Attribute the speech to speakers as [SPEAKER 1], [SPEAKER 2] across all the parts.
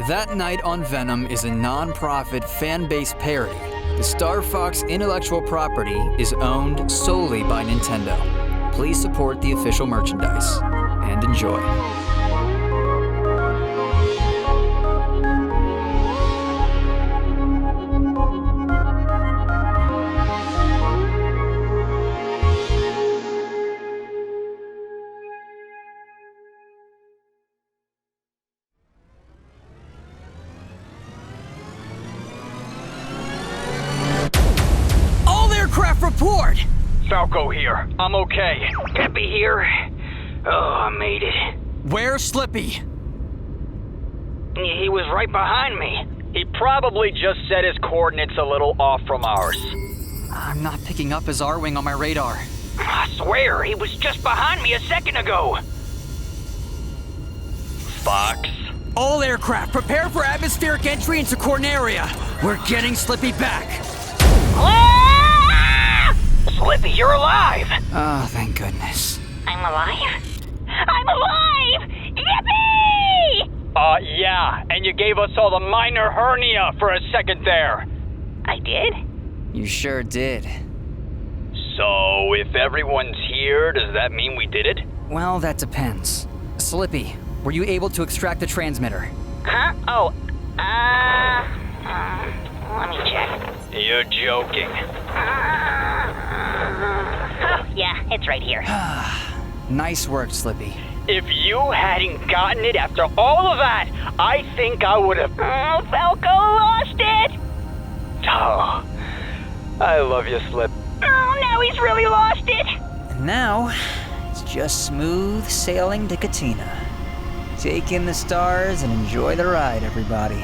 [SPEAKER 1] That Night on Venom is a non-profit fan-based parody. The Star Fox intellectual property is owned solely by Nintendo. Please support the official merchandise and enjoy.
[SPEAKER 2] Aircraft report!
[SPEAKER 3] Falco here. I'm okay. Peppy here. Oh, I made it.
[SPEAKER 2] Where's Slippy?
[SPEAKER 3] He was right behind me. He probably just set his coordinates a little off from ours.
[SPEAKER 1] I'm not picking up his R-wing on my radar.
[SPEAKER 3] I swear, he was just behind me a second ago. Fox.
[SPEAKER 2] All aircraft, prepare for atmospheric entry into Corneria. We're getting Slippy back.
[SPEAKER 3] Slippy, you're alive!
[SPEAKER 1] Oh, thank goodness.
[SPEAKER 4] I'm alive? I'm alive! Yippee!
[SPEAKER 3] Yeah, and you gave us all the minor hernia for a second there.
[SPEAKER 4] I did?
[SPEAKER 1] You sure did.
[SPEAKER 3] So, if everyone's here, does that mean we did it?
[SPEAKER 1] Well, that depends. Slippy, were you able to extract the transmitter?
[SPEAKER 4] Huh? Oh, let me check.
[SPEAKER 3] You're joking.
[SPEAKER 4] Oh, yeah, it's right here.
[SPEAKER 1] Nice work, Slippy.
[SPEAKER 3] If you hadn't gotten it after all of that, I think I would have...
[SPEAKER 4] Oh, Falco lost it!
[SPEAKER 3] Oh, I love you, Slip.
[SPEAKER 4] Oh, now he's really lost it!
[SPEAKER 1] And now, it's just smooth sailing to Katina. Take in the stars and enjoy the ride, everybody.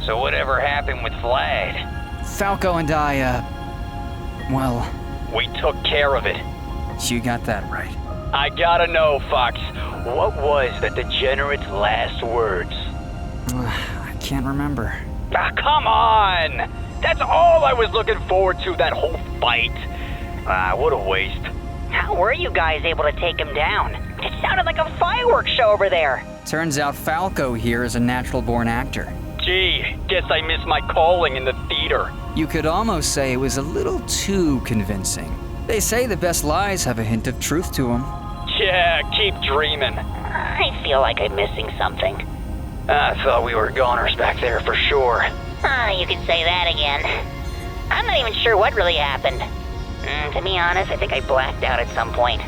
[SPEAKER 3] So whatever happened with Vlad?
[SPEAKER 1] Falco and I, well...
[SPEAKER 3] We took care of it.
[SPEAKER 1] You got that right.
[SPEAKER 3] I gotta know, Fox. What was the degenerate's last words?
[SPEAKER 1] I can't remember.
[SPEAKER 3] Ah, come on! That's all I was looking forward to, that whole fight. What a waste.
[SPEAKER 4] How were you guys able to take him down? It sounded like a fireworks show over there.
[SPEAKER 1] Turns out Falco here is a natural-born actor.
[SPEAKER 3] Gee, guess I missed my calling in the theater.
[SPEAKER 1] You could almost say it was a little too convincing. They say the best lies have a hint of truth to them.
[SPEAKER 3] Yeah, keep dreaming.
[SPEAKER 4] I feel like I'm missing something.
[SPEAKER 3] I thought we were goners back there for sure.
[SPEAKER 4] You can say that again. I'm not even sure what really happened. To be honest, I think I blacked out at some point.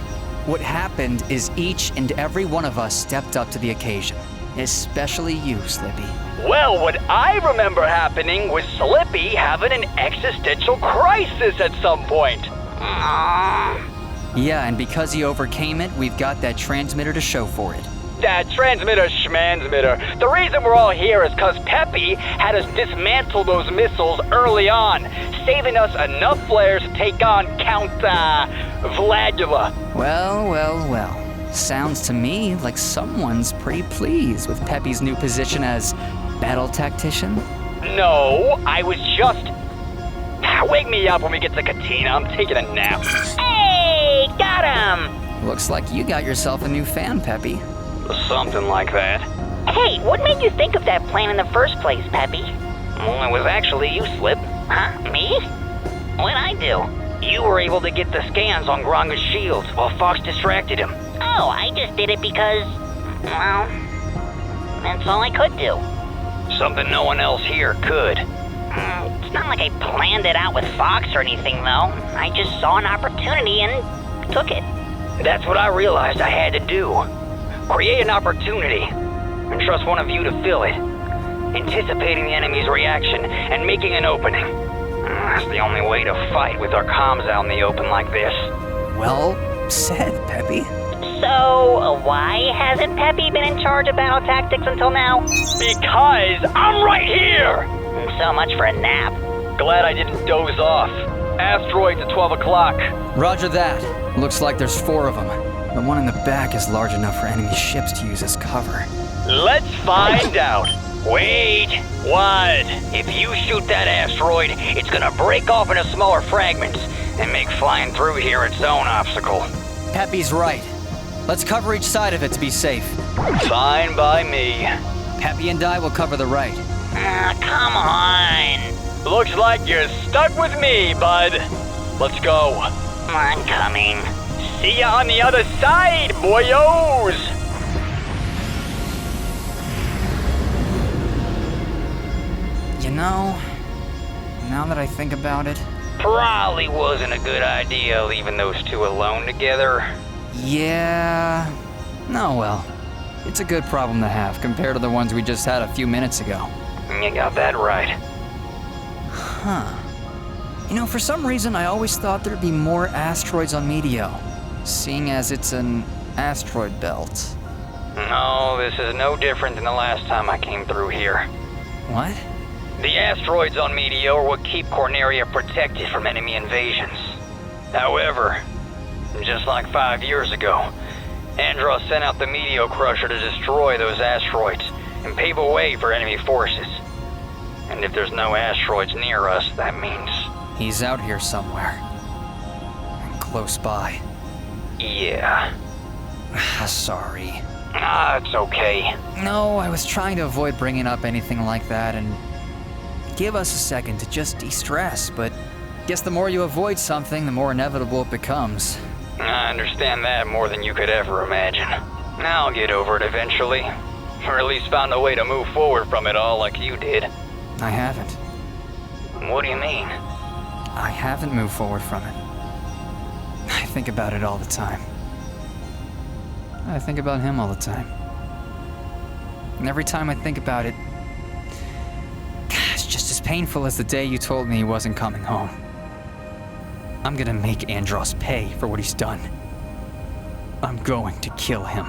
[SPEAKER 1] What happened is each and every one of us stepped up to the occasion. Especially you, Slippy.
[SPEAKER 3] Well, what I remember happening was Slippy having an existential crisis at some point.
[SPEAKER 4] Aww.
[SPEAKER 1] Yeah, and because he overcame it, we've got that transmitter to show for it.
[SPEAKER 3] That transmitter schmansmitter. The reason we're all here is because Peppy had us dismantle those missiles early on, saving us enough flares to take on Count, Vladula.
[SPEAKER 1] Well. Sounds to me like someone's pretty pleased with Peppy's new position as battle tactician.
[SPEAKER 3] No, I was just... Wake me up when we get to Katina. I'm taking a nap.
[SPEAKER 4] Hey, got him!
[SPEAKER 1] Looks like you got yourself a new fan, Peppy.
[SPEAKER 3] Something like that.
[SPEAKER 4] Hey, what made you think of that plan in the first place, Peppy?
[SPEAKER 3] Well, it was actually you, Slip.
[SPEAKER 4] Huh? Me? What'd I do?
[SPEAKER 3] You were able to get the scans on Granga's shields while Fox distracted him.
[SPEAKER 4] Oh, I just did it because, well, that's all I could do.
[SPEAKER 3] Something no one else here could.
[SPEAKER 4] It's not like I planned it out with Fox or anything, though. I just saw an opportunity and took it.
[SPEAKER 3] That's what I realized I had to do. Create an opportunity and trust one of you to fill it. Anticipating the enemy's reaction and making an opening. That's the only way to fight with our comms out in the open like this.
[SPEAKER 1] Well said, Peppy.
[SPEAKER 4] So, why hasn't Peppy been in charge of battle tactics until now?
[SPEAKER 3] Because I'm right here!
[SPEAKER 4] So much for a nap.
[SPEAKER 3] Glad I didn't doze off. Asteroids at 12 o'clock.
[SPEAKER 1] Roger that. Looks like there's 4 of them. The one in the back is large enough for enemy ships to use as cover.
[SPEAKER 3] Let's find out. Wait, what? If you shoot that asteroid, it's gonna break off into smaller fragments and make flying through here its own obstacle.
[SPEAKER 1] Peppy's right. Let's cover each side of it to be safe.
[SPEAKER 3] Fine by me.
[SPEAKER 1] Peppy and I will cover the right.
[SPEAKER 4] Come on.
[SPEAKER 3] Looks like you're stuck with me, bud. Let's go.
[SPEAKER 4] I'm coming.
[SPEAKER 3] See ya on the other side, boyos!
[SPEAKER 1] You know, now that I think about it,
[SPEAKER 3] Probably wasn't a good idea leaving those two alone together.
[SPEAKER 1] yeah... No, well, it's a good problem to have compared to the ones we just had a few minutes ago.
[SPEAKER 3] You got that right.
[SPEAKER 1] Huh. You know, for some reason I always thought there'd be more asteroids on Meteo, seeing as it's an asteroid belt.
[SPEAKER 3] No, this is no different than the last time I came through here.
[SPEAKER 1] What?
[SPEAKER 3] The asteroids on Meteo are what keep Corneria protected from enemy invasions. However, just like 5 years ago, Andros sent out the Meteo Crusher to destroy those asteroids and pave a way for enemy forces. And if there's no asteroids near us, that means...
[SPEAKER 1] He's out here somewhere. And close by.
[SPEAKER 3] Yeah.
[SPEAKER 1] Sorry.
[SPEAKER 3] It's okay.
[SPEAKER 1] No, I was trying to avoid bringing up anything like that and give us a second to just de-stress, but guess the more you avoid something, the more inevitable it becomes.
[SPEAKER 3] I understand that more than you could ever imagine. I'll get over it eventually. Or at least find a way to move forward from it all like you did.
[SPEAKER 1] I haven't.
[SPEAKER 3] What do you mean?
[SPEAKER 1] I haven't moved forward from it. I think about it all the time. I think about him all the time. And every time I think about it, it's just as painful as the day you told me he wasn't coming home. I'm gonna make Andros pay for what he's done. I'm going to kill him.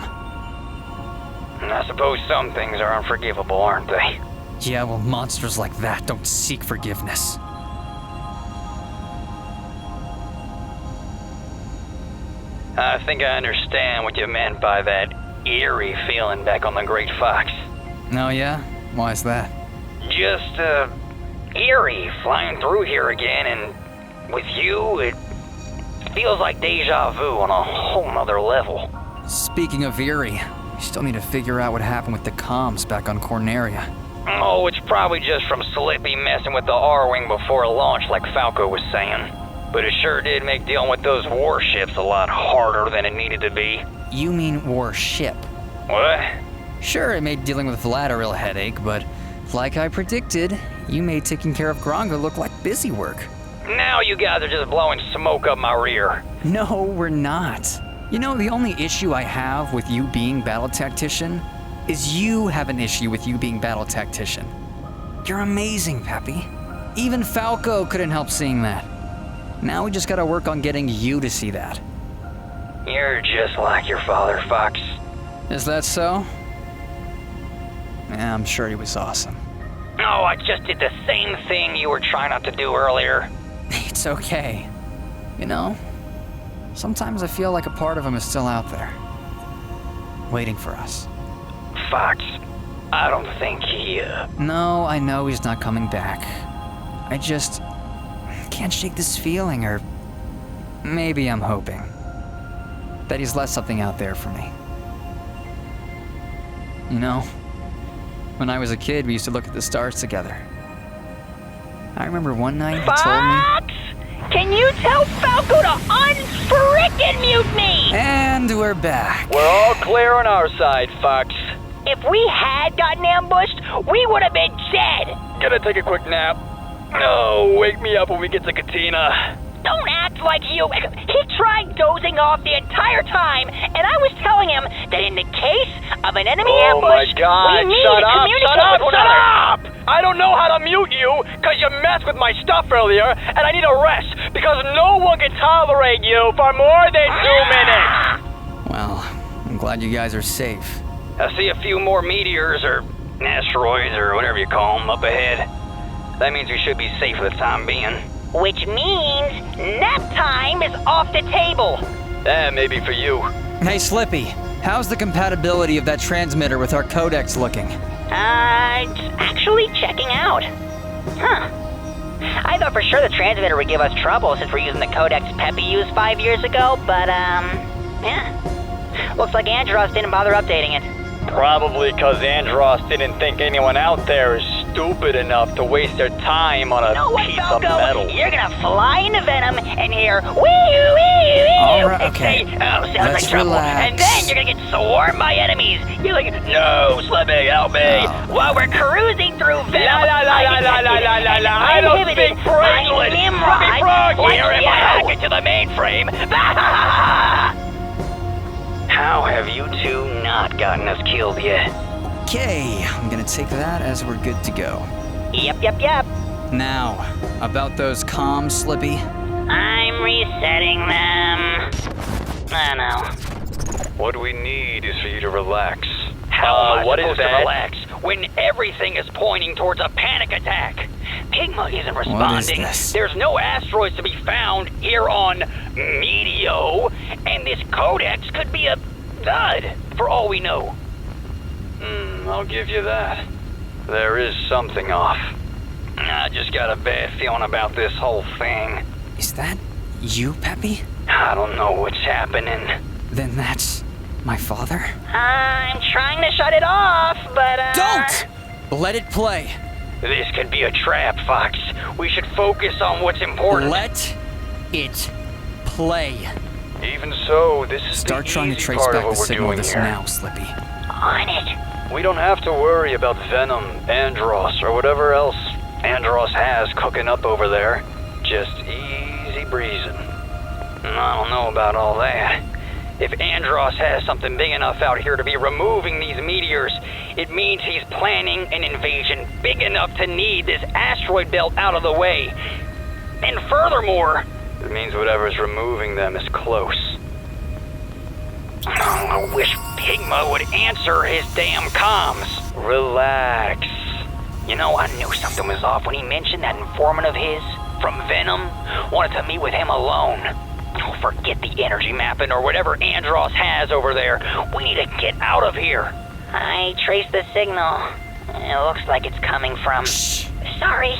[SPEAKER 3] And I suppose some things are unforgivable, aren't they?
[SPEAKER 1] Yeah, well, monsters like that don't seek forgiveness.
[SPEAKER 3] I think I understand what you meant by that eerie feeling back on the Great Fox.
[SPEAKER 1] Oh yeah? Why is that?
[SPEAKER 3] Just, eerie flying through here again, and with you, it feels like deja vu on a whole nother level.
[SPEAKER 1] Speaking of eerie, we still need to figure out what happened with the comms back on Corneria.
[SPEAKER 3] Oh, it's probably just from Slippy messing with the R-Wing before launch, like Falco was saying. But it sure did make dealing with those warships a lot harder than it needed to be.
[SPEAKER 1] You mean warship?
[SPEAKER 3] What?
[SPEAKER 1] Sure, it made dealing with Vlad a real headache, but like I predicted, you made taking care of Gronga look like busy work.
[SPEAKER 3] Now you guys are just blowing smoke up my rear.
[SPEAKER 1] No, we're not. You know, the only issue I have with you being battle tactician is you have an issue with you being battle tactician. You're amazing, Peppy. Even Falco couldn't help seeing that. Now we just gotta work on getting you to see that.
[SPEAKER 3] You're just like your father, Fox.
[SPEAKER 1] Is that so? Yeah, I'm sure he was awesome.
[SPEAKER 3] Oh, I just did the same thing you were trying not to do earlier.
[SPEAKER 1] It's okay. You know, sometimes I feel like a part of him is still out there, waiting for us.
[SPEAKER 3] Fox, I don't think he,
[SPEAKER 1] No, I know he's not coming back. I just can't shake this feeling, or maybe I'm hoping that he's left something out there for me. You know, when I was a kid, we used to look at the stars together. I remember one night he told me...
[SPEAKER 4] Fox! Can you tell Falco to unfrickin' mute me?
[SPEAKER 1] And we're back.
[SPEAKER 3] We're all clear on our side, Fox.
[SPEAKER 4] If we had gotten ambushed, we would have been dead.
[SPEAKER 3] Gonna take a quick nap. Oh, wake me up when we get to Katina.
[SPEAKER 4] Don't act like you... He tried dozing off the entire time, and I was telling him that in the case of an enemy
[SPEAKER 3] Oh my
[SPEAKER 4] ambush,
[SPEAKER 3] God,
[SPEAKER 4] we need
[SPEAKER 3] shut
[SPEAKER 4] to
[SPEAKER 3] up,
[SPEAKER 4] communicate
[SPEAKER 3] shut up,
[SPEAKER 4] with one
[SPEAKER 3] shut
[SPEAKER 4] another.
[SPEAKER 3] up! I don't know how to mute you, because you messed with my stuff earlier, and I need a rest, because no one can tolerate you for more than 2 minutes.
[SPEAKER 1] Well, I'm glad you guys are safe.
[SPEAKER 3] I see a few more meteors, or asteroids, or whatever you call them, up ahead. That means we should be safe for the time being.
[SPEAKER 4] Which means nap time is off the table.
[SPEAKER 3] Maybe for you.
[SPEAKER 1] Hey, Slippy, how's the compatibility of that transmitter with our codex looking?
[SPEAKER 4] It's actually checking out. Huh. I thought for sure the transmitter would give us trouble since we're using the codex Peppy used 5 years ago, but, yeah. Looks like Andros didn't bother updating it.
[SPEAKER 5] Probably because Andros didn't think anyone out there is stupid enough to waste their time on a piece of metal.
[SPEAKER 4] You're gonna fly into Venom and hear wee wee.
[SPEAKER 1] All right, okay.
[SPEAKER 4] Sounds
[SPEAKER 1] Let's
[SPEAKER 4] like trouble.
[SPEAKER 1] relax.
[SPEAKER 4] And then you're gonna get swarmed by enemies. You're like, no, Slippy, help me. While we're cruising through Venom,
[SPEAKER 5] I don't speak English. Slippy Frog here in my
[SPEAKER 3] hack into the mainframe. How have you two not gotten us killed yet?
[SPEAKER 1] Okay, I'm gonna take that as we're good to go.
[SPEAKER 4] Yep.
[SPEAKER 1] Now, about those comms, Slippy.
[SPEAKER 4] I'm resetting them. I know.
[SPEAKER 5] What we need is for you to relax.
[SPEAKER 3] How am I
[SPEAKER 5] what is
[SPEAKER 3] supposed to
[SPEAKER 5] that?
[SPEAKER 3] relax when everything is pointing towards a panic attack? Pigma isn't responding.
[SPEAKER 1] this?
[SPEAKER 3] There's no asteroids to be found here on Meteo, and this codex could be a dud, for all we know.
[SPEAKER 5] I'll give you that. There is something off.
[SPEAKER 3] I just got a bad feeling about this whole thing.
[SPEAKER 1] Is that you, Peppy?
[SPEAKER 3] I don't know what's happening.
[SPEAKER 1] Then that's my father?
[SPEAKER 4] I'm trying to shut it off, but
[SPEAKER 1] Don't! Let it play.
[SPEAKER 3] This could be a trap, Fox. We should focus on what's important.
[SPEAKER 1] Let it play.
[SPEAKER 5] Even so, this is
[SPEAKER 1] Start
[SPEAKER 5] the
[SPEAKER 1] trying to
[SPEAKER 5] easy
[SPEAKER 1] trace
[SPEAKER 5] part
[SPEAKER 1] back
[SPEAKER 5] of
[SPEAKER 1] the
[SPEAKER 5] what we're
[SPEAKER 1] signal of
[SPEAKER 5] doing
[SPEAKER 1] this
[SPEAKER 5] here.
[SPEAKER 1] now, Slippy.
[SPEAKER 4] On it.
[SPEAKER 5] We don't have to worry about Venom, Andros, or whatever else Andros has cooking up over there. Just easy breezing.
[SPEAKER 3] I don't know about all that. If Andros has something big enough out here to be removing these meteors, it means he's planning an invasion big enough to need this asteroid belt out of the way. And furthermore,
[SPEAKER 5] It means whatever's removing them is close.
[SPEAKER 3] I wish Pigma would answer his damn comms.
[SPEAKER 5] Relax.
[SPEAKER 3] You know, I knew something was off when he mentioned that informant of his from Venom wanted to meet with him alone. Oh, forget the energy mapping or whatever Andros has over there. We need to get out of here.
[SPEAKER 4] I traced the signal. It looks like it's coming from... Sorry.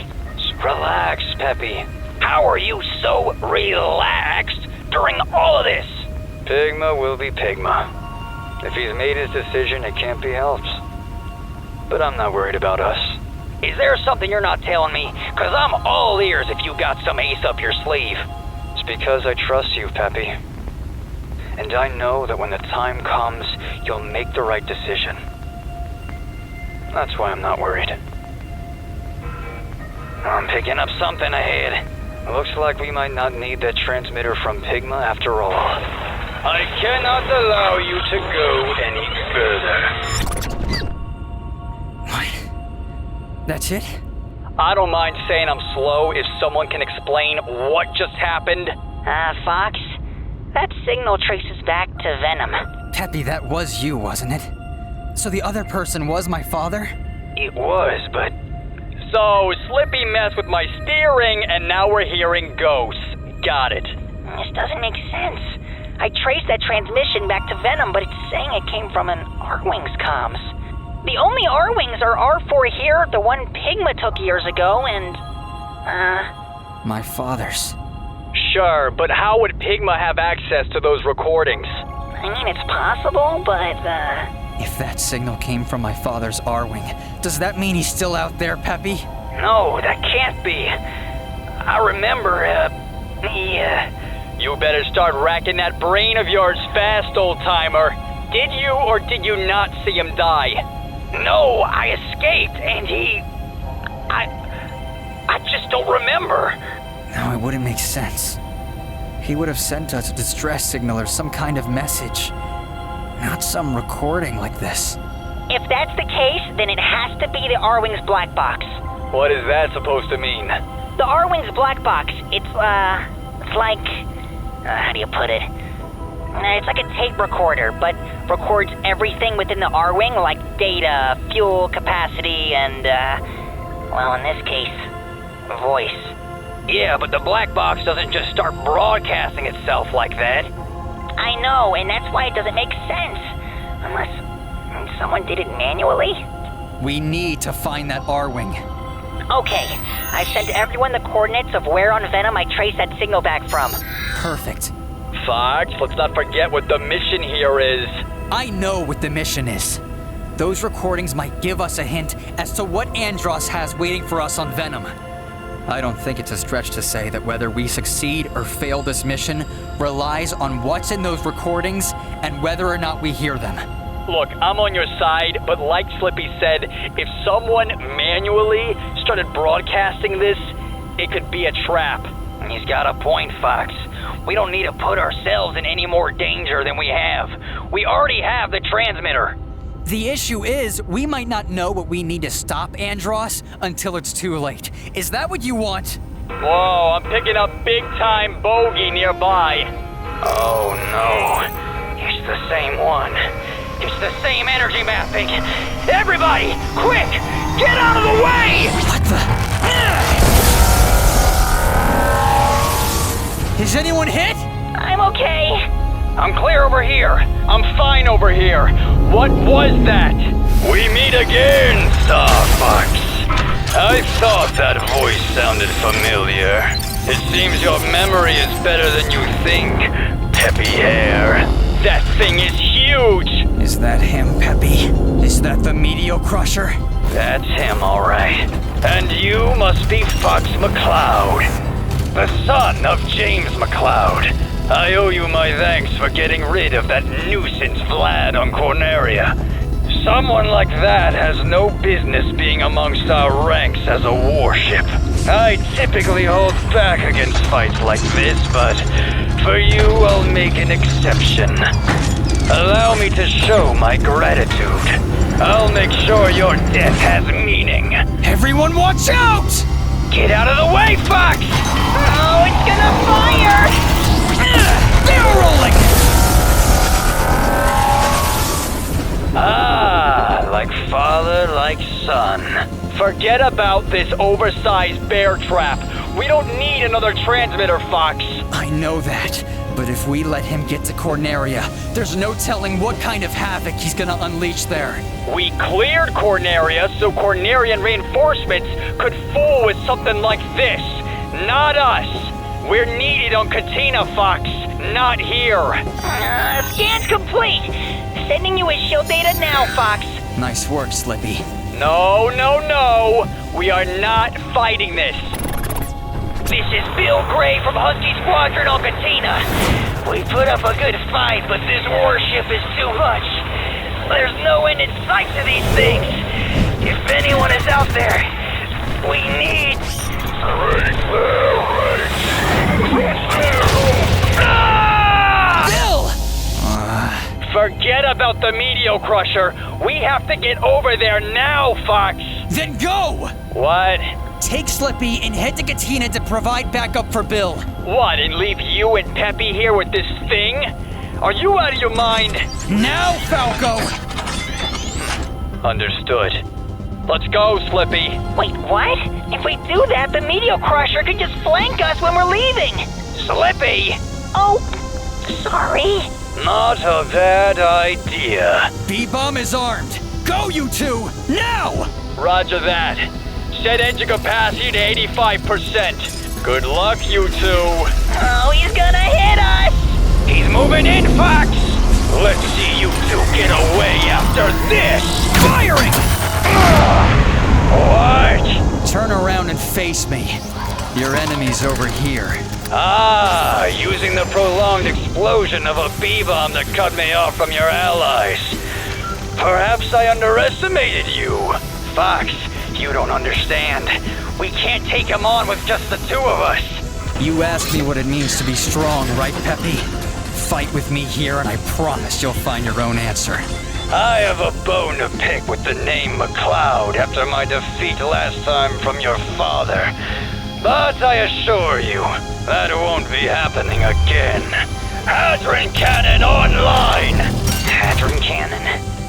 [SPEAKER 3] Relax, Peppy. How are you so relaxed during all of this?
[SPEAKER 5] Pigma will be Pigma. If he's made his decision, it can't be helped. But I'm not worried about us.
[SPEAKER 3] Is there something you're not telling me? Because I'm all ears if you got some ace up your sleeve.
[SPEAKER 5] It's because I trust you, Peppy. And I know that when the time comes, you'll make the right decision. That's why I'm not worried.
[SPEAKER 3] I'm picking up something ahead.
[SPEAKER 5] Looks like we might not need that transmitter from Pigma after all. I cannot allow you to go any further.
[SPEAKER 1] What? That's it?
[SPEAKER 5] I don't mind saying I'm slow if someone can explain what just happened.
[SPEAKER 4] Fox, that signal traces back to Venom.
[SPEAKER 1] Peppy, that was you, wasn't it? So the other person was my father?
[SPEAKER 5] It was, but... So, Slippy messed with my steering, and now we're hearing ghosts. Got it.
[SPEAKER 4] This doesn't make sense. I traced that transmission back to Venom, but it's saying it came from an R-Wings comms. The only R-Wings are R4 here, the one Pigma took years ago, and...
[SPEAKER 1] My father's.
[SPEAKER 5] Sure, but how would Pigma have access to those recordings?
[SPEAKER 4] I mean, it's possible, but,
[SPEAKER 1] If that signal came from my father's R-Wing, does that mean he's still out there, Peppy?
[SPEAKER 3] No, that can't be. I remember,
[SPEAKER 5] You better start racking that brain of yours fast, old-timer. Did you or did you not see him die?
[SPEAKER 3] No, I escaped, and I just don't remember.
[SPEAKER 1] No, it wouldn't make sense. He would have sent us a distress signal or some kind of message. Not some recording like this.
[SPEAKER 4] if that's the case, then it has to be the R-Wings black box.
[SPEAKER 5] What is that supposed to mean?
[SPEAKER 4] The R-Wings black box, it's like... how do you put it? It's like a tape recorder, but records everything within the R-Wing, like data, fuel capacity, and, well, in this case, voice.
[SPEAKER 3] Yeah, but the black box doesn't just start broadcasting itself like that.
[SPEAKER 4] I know, and that's why it doesn't make sense. Unless someone did it manually?
[SPEAKER 1] We need to find that R-Wing.
[SPEAKER 4] Okay, I sent everyone the coordinates of where on Venom I traced that signal back from.
[SPEAKER 1] Perfect.
[SPEAKER 5] Fox, let's not forget what the mission here is.
[SPEAKER 2] I know what the mission is. Those recordings might give us a hint as to what Andros has waiting for us on Venom. I don't think it's a stretch to say that whether we succeed or fail this mission relies on what's in those recordings and whether or not we hear them.
[SPEAKER 5] Look, I'm on your side, but like Slippy said, if someone manually started broadcasting this, it could be a trap.
[SPEAKER 3] He's got a point, Fox. We don't need to put ourselves in any more danger than we have. We already have the transmitter.
[SPEAKER 2] The issue is, we might not know what we need to stop Andros until it's too late. Is that what you want?
[SPEAKER 5] Whoa, I'm picking up big-time bogey nearby.
[SPEAKER 3] Oh no, it's the same one. It's the same energy mapping. Everybody, quick, get out of the way!
[SPEAKER 2] What the? Is anyone hit?
[SPEAKER 4] I'm okay.
[SPEAKER 3] I'm clear over here.
[SPEAKER 5] I'm fine over here. What was that? We meet again, Star Fox. I thought that voice sounded familiar. It seems your memory is better than you think, Peppy Hair. That thing is huge!
[SPEAKER 2] Is that him, Peppy? Is that the Meteo Crusher?
[SPEAKER 3] That's him, all right.
[SPEAKER 5] And you must be Fox McCloud, the son of James McCloud. I owe you my thanks for getting rid of that nuisance Vlad on Corneria. Someone like that has no business being amongst our ranks as a warship. I typically hold back against fights like this, but for you I'll make an exception. Allow me to show my gratitude. I'll make sure your death has meaning.
[SPEAKER 2] Everyone watch out!
[SPEAKER 3] Get out of the way, Fox!
[SPEAKER 4] Oh, it's gonna fire!
[SPEAKER 2] They're rolling!
[SPEAKER 5] Ah, like father, like son. Forget about this oversized bear trap. We don't need another transmitter, Fox.
[SPEAKER 2] I know that, but if we let him get to Corneria, there's no telling what kind of havoc he's gonna unleash there.
[SPEAKER 5] We cleared Corneria so Cornerian reinforcements could fool with something like this. Not us. We're needed on Katina, Fox. Not here.
[SPEAKER 4] Scan's complete. Sending you his shield data now, Fox.
[SPEAKER 2] Nice work, Slippy.
[SPEAKER 5] No, no, no. We are not fighting this.
[SPEAKER 3] This is Bill Gray from Husky Squadron on Katina. We put up a good fight, but this warship is too much. There's no end in sight to these things. If anyone is out there, we need...
[SPEAKER 2] Bill!
[SPEAKER 5] Forget about the Meteo Crusher. We have to get over there now, Fox.
[SPEAKER 2] Then go!
[SPEAKER 5] What?
[SPEAKER 2] Take Slippy and head to Katina to provide backup for Bill.
[SPEAKER 5] What, and leave you and Peppy here with this thing? Are you out of your mind?
[SPEAKER 2] Now, Falco!
[SPEAKER 5] Understood. Let's go, Slippy.
[SPEAKER 4] Wait, what? If we do that, the Meteo Crusher can just flank us when we're leaving.
[SPEAKER 3] Slippy!
[SPEAKER 4] Oh, sorry.
[SPEAKER 5] Not a bad idea.
[SPEAKER 2] B-bomb is armed. Go, you two! Now!
[SPEAKER 5] Roger that. Set engine capacity to 85%. Good luck, you two.
[SPEAKER 4] Oh, he's gonna hit us!
[SPEAKER 3] He's moving in, Fox!
[SPEAKER 5] Let's see you two get away after this.
[SPEAKER 2] Firing!
[SPEAKER 5] What?
[SPEAKER 2] Turn around and face me. Your enemy's over here.
[SPEAKER 5] Ah, using the prolonged explosion of a B-bomb to cut me off from your allies. Perhaps I underestimated you.
[SPEAKER 3] Fox, you don't understand. We can't take him on with just the two of us.
[SPEAKER 2] You asked me what it means to be strong, right, Peppy? Fight with me here and I promise you'll find your own answer.
[SPEAKER 5] I have a bone to pick with the name McCloud after my defeat last time from your father. But I assure you, that won't be happening again. Hadron Cannon online!
[SPEAKER 3] Hadron Cannon.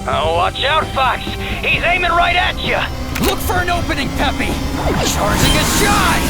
[SPEAKER 3] Oh, watch out, Fox! He's aiming right at you!
[SPEAKER 2] Look for an opening, Peppy! Charging a shot!